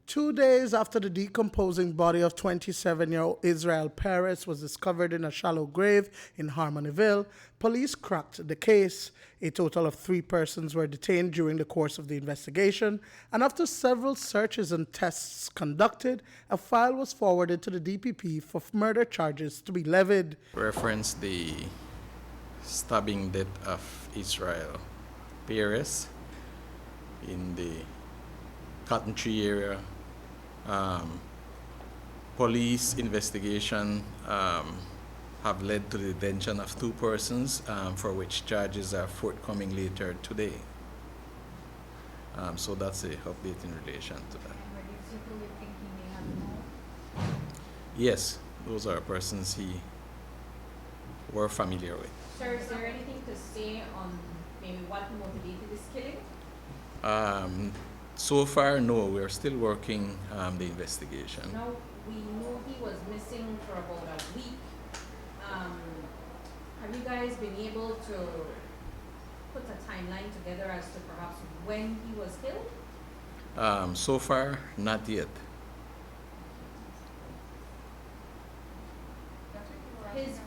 2 days after the decomposing body of 27-year-old Israel Perez was discovered in a shallow grave in Harmonyville, police cracked the case. A total of 3 persons were detained during the course of the investigation, and after several searches and tests conducted, a file was forwarded to the DPP for murder charges to be levied. Reference the stabbing death of Israel Perez in the Cotton Tree area. Police investigation have led to the detention of 2 persons for which charges are forthcoming later today. So that's a update in relation to that. And were these people you think he may have known? Yes, those are persons he were familiar with. Sir, is there anything to say on maybe what motivated this killing? So far, no. We're still working the investigation. Now, we know he was missing for about a week. Have you guys been able to put a timeline together as to perhaps when he was killed? So far, not yet. His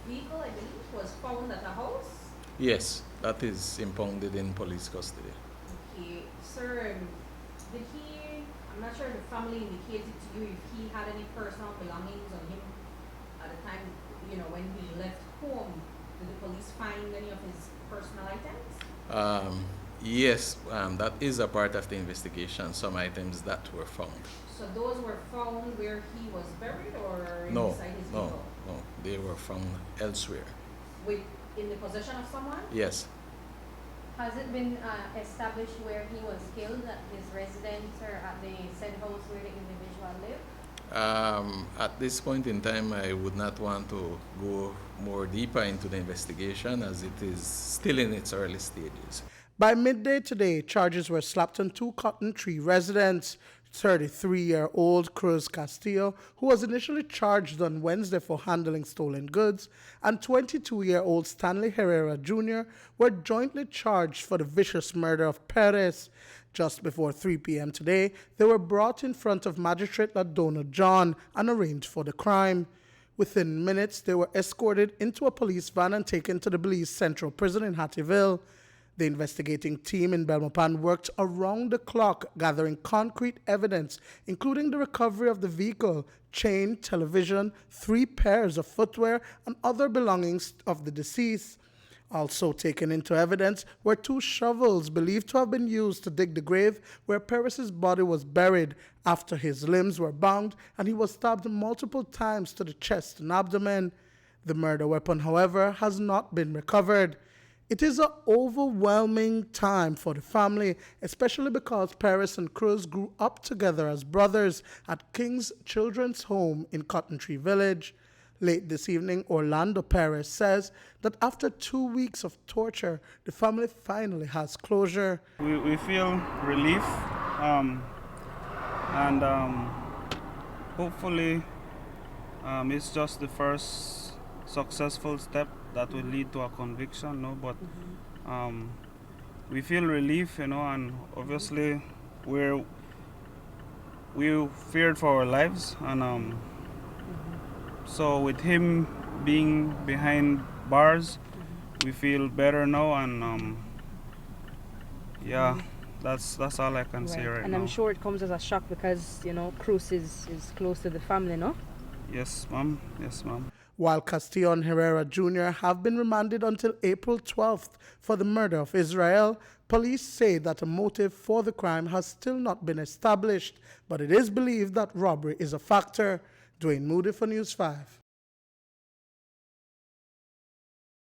vehicle, I believe, was found at a house. Yes, that is impounded in police custody. Okay, sir, did he, I'm not sure the family indicated to you if he had any personal belongings on him at the time, you know, when he left home. Did the police find any of his personal items? Yes, that is a part of the investigation, some items that were found. So those were found where he was buried or No, inside his vehicle? no, they were found elsewhere. In the possession of someone? Yes. Has it been established where he was killed, at his residence or at the said house where the individual lived? At this point in time, I would not want to go more deeper into the investigation as it is still in its early stages. By midday today, charges were slapped on 2 Cotton Tree residents. 33-year-old Cruz Castillo, who was initially charged on Wednesday for handling stolen goods, and 22-year-old Stanley Herrera Jr. were jointly charged for the vicious murder of Perez. Just before 3 p.m. today, they were brought in front of Magistrate John and arraigned for the crime. Within minutes, they were escorted into a police van and taken to the Belize Central Prison in Harmonyville. The investigating team in Belmopan worked around the clock, gathering concrete evidence, including the recovery of the vehicle, chain, television, 3 pairs of footwear, and other belongings of the deceased. Also taken into evidence were 2 shovels believed to have been used to dig the grave where Perez's body was buried after his limbs were bound and he was stabbed multiple times to the chest and abdomen. The murder weapon, however, has not been recovered. It is an overwhelming time for the family, especially because Perez and Cruz grew up together as brothers at King's Children's Home in Cotton Tree Village. Late this evening, Orlando Perez says that after 2 weeks of torture, the family finally has closure. We feel relief and hopefully it's just the first successful step that will lead to a conviction, no? But we feel relief, you know, and obviously we feared for our lives, and so with him being behind bars, we feel better now, and yeah, that's all I can say right now. And I'm sure it comes as a shock because, you know, Cruz is close to the family, no? Yes, ma'am. Yes, ma'am. While Castillo and Herrera Jr. have been remanded until April 12th for the murder of Israel, police say that a motive for the crime has still not been established, but it is believed that robbery is a factor. Duane, Moody for News 5.